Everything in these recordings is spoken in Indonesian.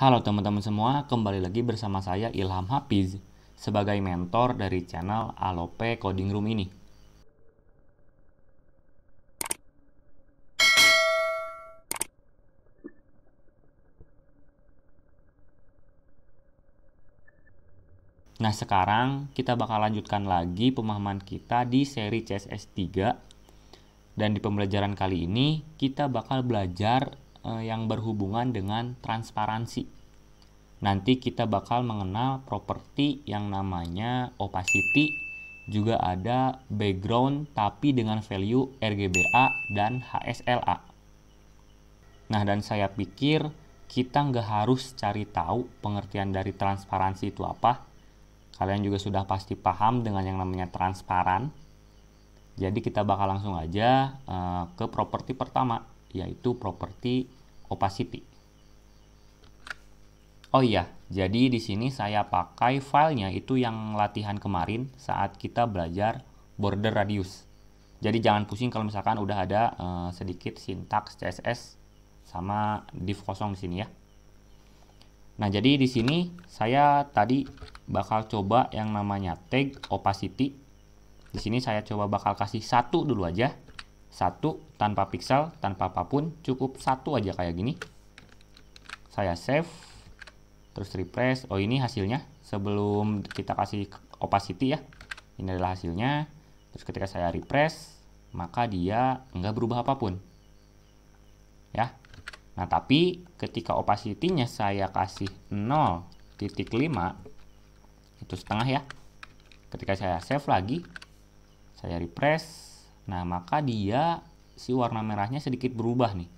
Halo teman-teman semua, kembali lagi bersama saya Ilham Hafiz sebagai mentor dari channel Alope Coding Room ini. Nah, sekarang kita bakal lanjutkan lagi pemahaman kita di seri CSS 3. Dan di pembelajaran kali ini kita bakal belajar yang berhubungan dengan transparansi. Nanti kita bakal mengenal properti yang namanya opacity, juga ada background tapi dengan value RGBA dan HSLA. Nah, dan saya pikir kita nggak harus cari tahu pengertian dari transparansi itu apa. Kalian juga sudah pasti paham dengan yang namanya transparan. Jadi kita bakal langsung aja ke properti pertama, yaitu properti opacity. Oh iya, jadi di sini saya pakai filenya itu yang latihan kemarin saat kita belajar border radius. Jadi jangan pusing kalau misalkan udah ada sedikit sintaks CSS sama div kosong di sini ya. Nah, jadi di sini saya tadi bakal coba yang namanya tag opacity. Di sini saya coba bakal kasih 1 dulu aja. 1 tanpa pixel, tanpa apapun, cukup 1 aja kayak gini. Saya save, terus refresh. Oh, ini hasilnya sebelum kita kasih opacity ya. Ini adalah hasilnya. Terus ketika saya refresh, maka dia nggak berubah apapun. Ya. Nah, tapi ketika opacity-nya saya kasih 0,5, itu setengah ya. Ketika saya save lagi, saya refresh, nah maka dia si warna merahnya sedikit berubah nih.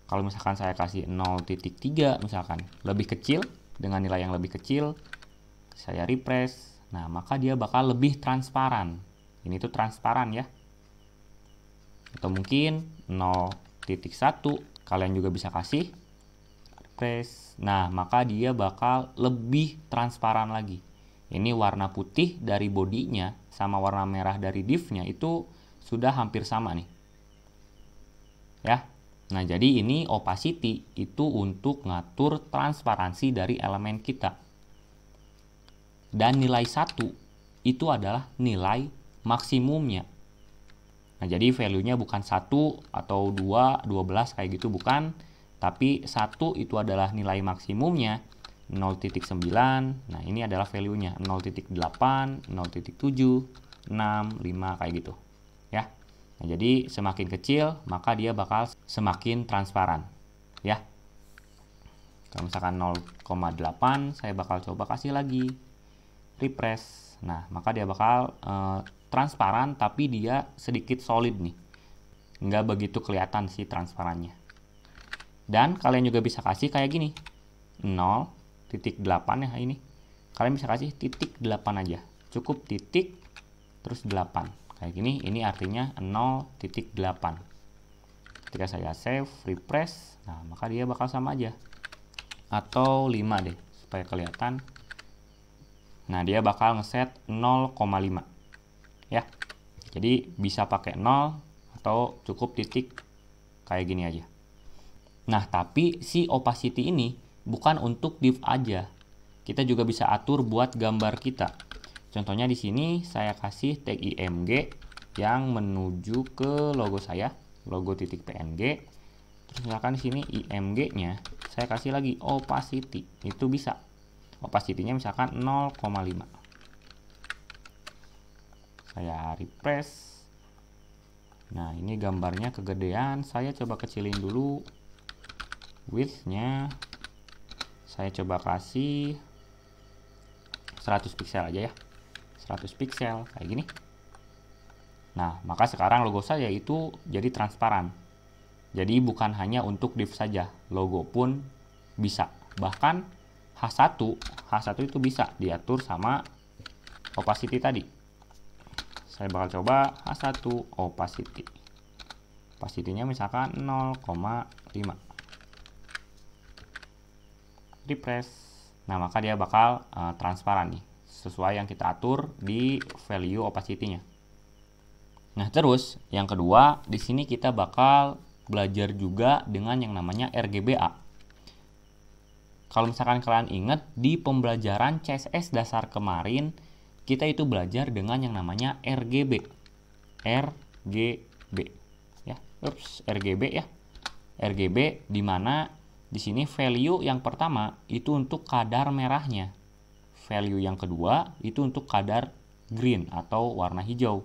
Kalau misalkan saya kasih 0,3 misalkan, lebih kecil, dengan nilai yang lebih kecil, saya refresh, nah maka dia bakal lebih transparan. Ini tuh transparan ya. Atau mungkin 0,1 kalian juga bisa kasih refresh, nah maka dia bakal lebih transparan lagi. Ini warna putih dari bodinya sama warna merah dari divnya itu sudah hampir sama nih. Ya. Nah, jadi ini opacity itu untuk ngatur transparansi dari elemen kita. Dan nilai 1 itu adalah nilai maksimumnya. Nah, jadi value-nya bukan 1 atau 2, 12 kayak gitu bukan, tapi 1 itu adalah nilai maksimumnya. 0,9, nah ini adalah value-nya 0,8, 0,7, 6, 5 kayak gitu ya. Nah, jadi semakin kecil maka dia bakal semakin transparan ya. Kalau misalkan 0,8 saya bakal coba kasih lagi refresh, nah maka dia bakal transparan tapi dia sedikit solid nih, nggak begitu kelihatan sih transparannya. Dan kalian juga bisa kasih kayak gini 0,8 ya, ini kalian bisa kasih titik 8 aja, cukup titik terus 8 kayak gini. Ini artinya 0,8. Ketika saya save refresh, nah maka dia bakal sama aja, atau 5 deh supaya kelihatan. Nah, dia bakal ngeset 0,5 ya. Jadi bisa pakai 0 atau cukup titik kayak gini aja. Nah, tapi si opacity ini bukan untuk div aja. Kita juga bisa atur buat gambar kita. Contohnya di sini saya kasih tag img yang menuju ke logo saya, logo titik png. Terus misalkan di sini img-nya saya kasih lagi opacity. Itu bisa. Opacity-nya misalkan 0,5. Saya refresh. Nah, ini gambarnya kegedean. Saya coba kecilin dulu width-nya. Saya coba kasih 100 pixel aja ya. 100 pixel kayak gini. Nah, maka sekarang logo saya itu jadi transparan. Jadi bukan hanya untuk div saja, logo pun bisa. Bahkan H1 itu bisa diatur sama opacity tadi. Saya bakal coba H1 opacity. Opacity-nya misalkan 0,5. Refresh. Nah, maka dia bakal transparan nih, sesuai yang kita atur di value opacity-nya. Nah, terus yang kedua, di sini kita bakal belajar juga dengan yang namanya RGBA. Kalau misalkan kalian ingat, di pembelajaran CSS dasar kemarin, kita itu belajar dengan yang namanya RGB. RGB. Ya, RGB ya. RGB di mana di sini value yang pertama itu untuk kadar merahnya. Value yang kedua itu untuk kadar green atau warna hijau.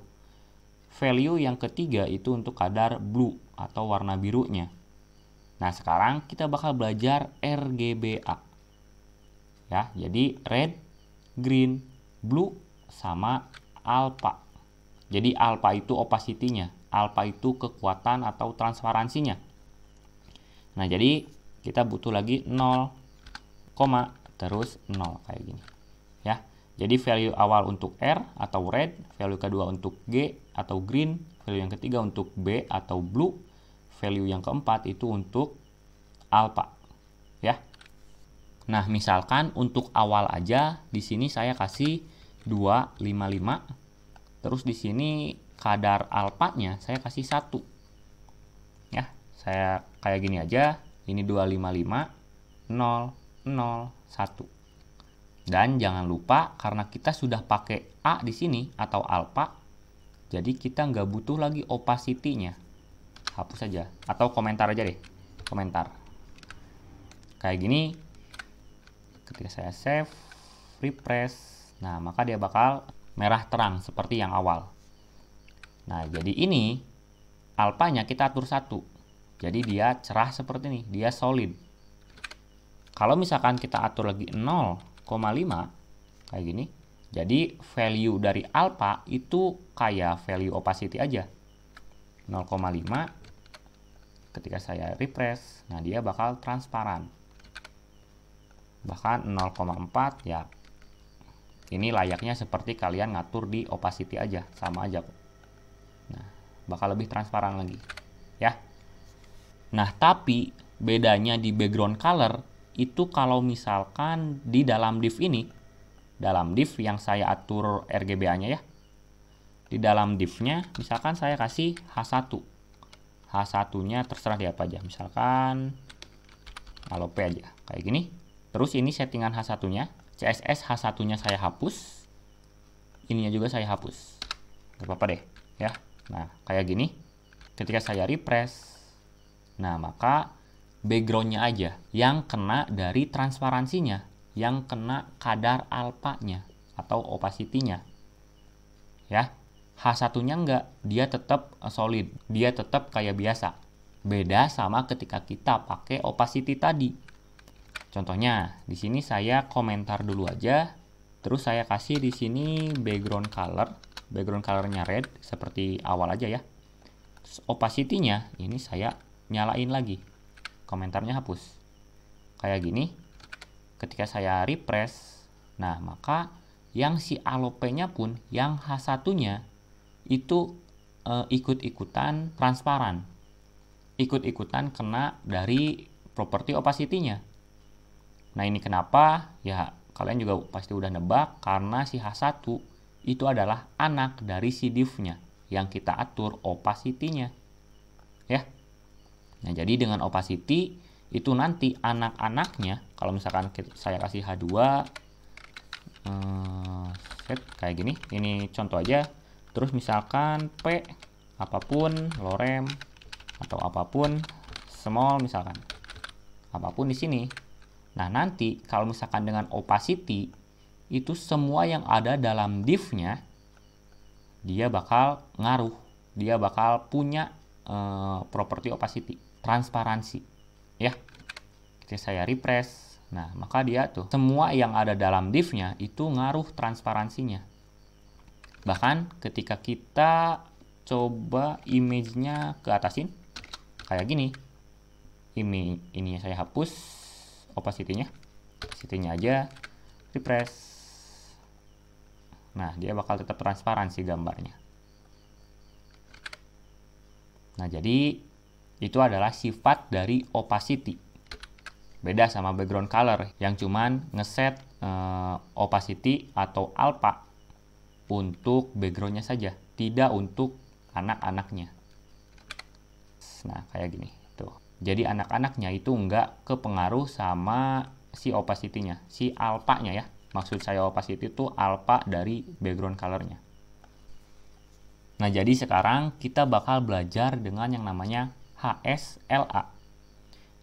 Value yang ketiga itu untuk kadar blue atau warna birunya. Nah, sekarang kita bakal belajar RGBA. Ya, jadi red, green, blue, sama alpha. Jadi alpha itu opacity-nya, alpha itu kekuatan atau transparansinya. Nah, jadi kita butuh lagi 0, terus 0 kayak gini. Ya. Jadi value awal untuk R atau red, value kedua untuk G atau green, value yang ketiga untuk B atau blue, value yang keempat itu untuk alpha, ya. Nah, misalkan untuk awal aja di sini saya kasih 255. Terus di sini kadar alpha-nya saya kasih 1. Ya, saya kayak gini aja. Ini 255 0 0 1. Dan jangan lupa karena kita sudah pakai A di sini atau alpha, jadi kita nggak butuh lagi opacity-nya. Hapus saja. Atau komentar aja deh. Komentar. Kayak gini. Ketika saya save, refresh, nah maka dia bakal merah terang seperti yang awal. Nah, jadi ini alpha-nya kita atur 1. Jadi dia cerah seperti ini. Dia solid. Kalau misalkan kita atur lagi 0,5 kayak gini. Jadi value dari alpha itu kayak value opacity aja. 0,5. Ketika saya refresh, nah dia bakal transparan. Bahkan 0,4 ya. Ini layaknya seperti kalian ngatur di opacity aja, sama aja. Nah, bakal lebih transparan lagi, ya. Nah, tapi bedanya di background color itu kalau misalkan di dalam div ini, dalam div yang saya atur RGBA-nya ya. Di dalam div-nya misalkan saya kasih H1. H1-nya terserah di apa aja. Misalkan aloe aja, kayak gini. Terus ini settingan H1-nya, CSS H1-nya saya hapus. Ininya juga saya hapus. Gak apa-apa deh, ya. Nah, kayak gini. Ketika saya refresh, nah maka background-nya aja yang kena dari transparansinya, yang kena kadar alpha-nya atau opacity-nya. Ya. H1-nya enggak, dia tetap solid, dia tetap kayak biasa. Beda sama ketika kita pakai opacity tadi. Contohnya, di sini saya komentar dulu aja, terus saya kasih di sini background color-nya red seperti awal aja ya. Opacity-nya ini saya nyalain lagi. Komentarnya hapus. Kayak gini. Ketika saya refresh, nah maka yang si aloe-nya pun yang H1-nya itu ikut-ikutan transparan. Ikut-ikutan kena dari properti opacity-nya. Nah, ini kenapa? Ya, kalian juga pasti udah nebak karena si H1 itu adalah anak dari si div-nya yang kita atur opacity-nya. Ya. Nah, jadi dengan opacity itu nanti anak-anaknya, kalau misalkan saya kasih H2 set kayak gini, ini contoh aja. Terus misalkan P apapun, lorem atau apapun small misalkan. Apapun di sini. Nah, nanti kalau misalkan dengan opacity itu semua yang ada dalam div-nya dia bakal ngaruh. Dia bakal punya properti opacity, transparansi. Ya. Ketika saya refresh, nah maka dia tuh semua yang ada dalam div-nya itu ngaruh transparansinya. Bahkan ketika kita coba image-nya ke atasin kayak gini. Ini saya hapus opacity-nya aja, refresh. Nah, dia bakal tetap transparansi gambarnya. Nah, jadi itu adalah sifat dari opacity. Beda sama background color yang cuman ngeset opacity atau alpha untuk backgroundnya saja, tidak untuk anak-anaknya. Nah, kayak gini tuh. Jadi anak-anaknya itu nggak kepengaruh sama si opacity-nya, si alpha-nya ya. Maksud saya opacity itu alpha dari background color-nya. Nah, jadi sekarang kita bakal belajar dengan yang namanya HSLA.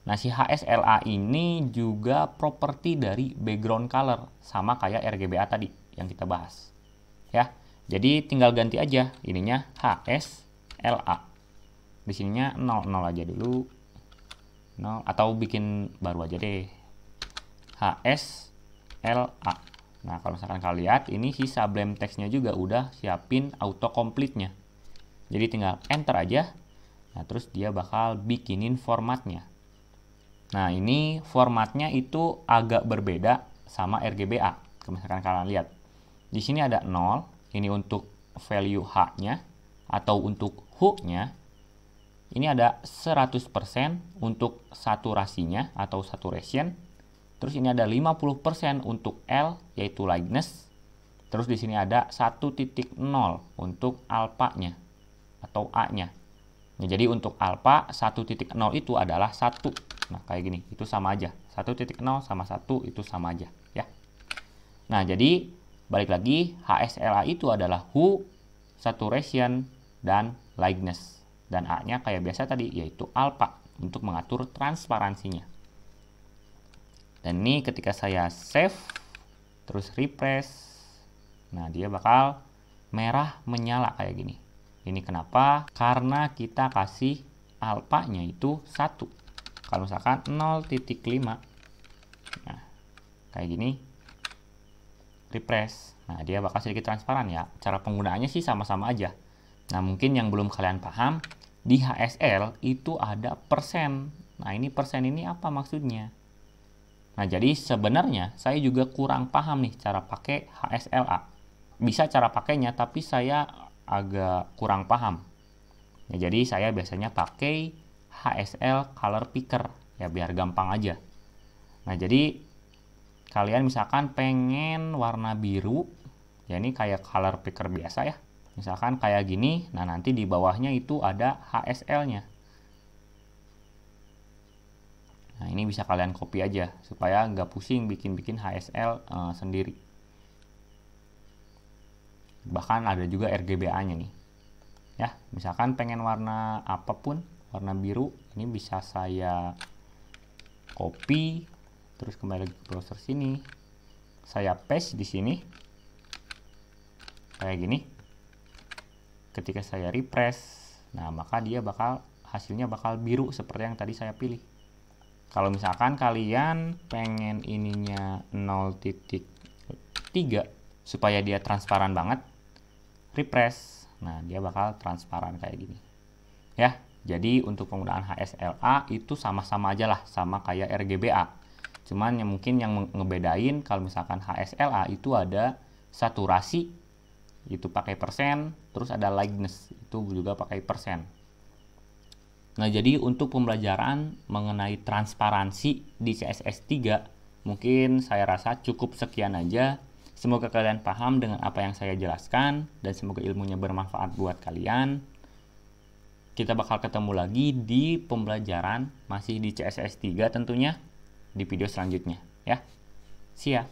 Nah, si HSLA ini juga properti dari background color, sama kayak RGBA tadi yang kita bahas. Ya, jadi tinggal ganti aja ininya HSLA. Di sininya 00 aja dulu. 0 atau bikin baru aja deh. HSLA. Nah, kalau misalkan kalian lihat, ini si Sublime Text-nya juga udah siapin autocomplete-nya. Jadi tinggal enter aja. Nah, terus dia bakal bikinin formatnya. Nah, ini formatnya itu agak berbeda sama RGBA. Misalkan kalian lihat. Di sini ada 0, ini untuk value H-nya, atau untuk HU-nya. Ini ada 100% untuk saturasinya atau saturation. Terus ini ada 50% untuk L, yaitu lightness. Terus di sini ada 1.0 untuk alpha-nya atau A-nya. Nah, jadi untuk alpha 1.0 itu adalah 1. Nah, kayak gini, itu sama aja. 1.0 sama 1 itu sama aja ya. Nah, jadi balik lagi, HSLA itu adalah hue, saturation, dan lightness. Dan A-nya kayak biasa tadi, yaitu alpha untuk mengatur transparansinya. Dan ini ketika saya save, terus refresh, nah dia bakal merah menyala kayak gini. Ini kenapa? Karena kita kasih alpha-nya itu 1. Kalau misalkan 0.5, nah kayak gini, refresh, nah dia bakal sedikit transparan ya. Cara penggunaannya sih sama-sama aja. Nah, mungkin yang belum kalian paham, di HSL itu ada persen. Nah, ini persen ini apa maksudnya? Nah, jadi sebenarnya saya juga kurang paham nih cara pakai HSLA. Bisa cara pakainya, tapi saya agak kurang paham. Ya, jadi saya biasanya pakai HSL Color Picker, ya biar gampang aja. Nah, jadi kalian misalkan pengen warna biru, ya ini kayak Color Picker biasa ya. Misalkan kayak gini, nah nanti di bawahnya itu ada HSL-nya. Nah, ini bisa kalian copy aja, supaya nggak pusing bikin-bikin HSL sendiri. Bahkan ada juga RGBA-nya nih. Ya, misalkan pengen warna apapun, warna biru, ini bisa saya copy, terus kembali ke browser sini. Saya paste di sini. Kayak gini. Ketika saya refresh, nah maka dia hasilnya bakal biru seperti yang tadi saya pilih. Kalau misalkan kalian pengen ininya 0.3 supaya dia transparan banget, refresh, nah dia bakal transparan kayak gini ya. Jadi untuk penggunaan HSLA itu sama-sama aja lah, sama kayak RGBA. Cuman yang mungkin yang ngebedain kalau misalkan HSLA itu ada saturasi, itu pakai persen, terus ada lightness, itu juga pakai persen. Nah, jadi untuk pembelajaran mengenai transparansi di CSS3, mungkin saya rasa cukup sekian aja. Semoga kalian paham dengan apa yang saya jelaskan, dan semoga ilmunya bermanfaat buat kalian. Kita bakal ketemu lagi di pembelajaran, masih di CSS3 tentunya, di video selanjutnya ya. See ya!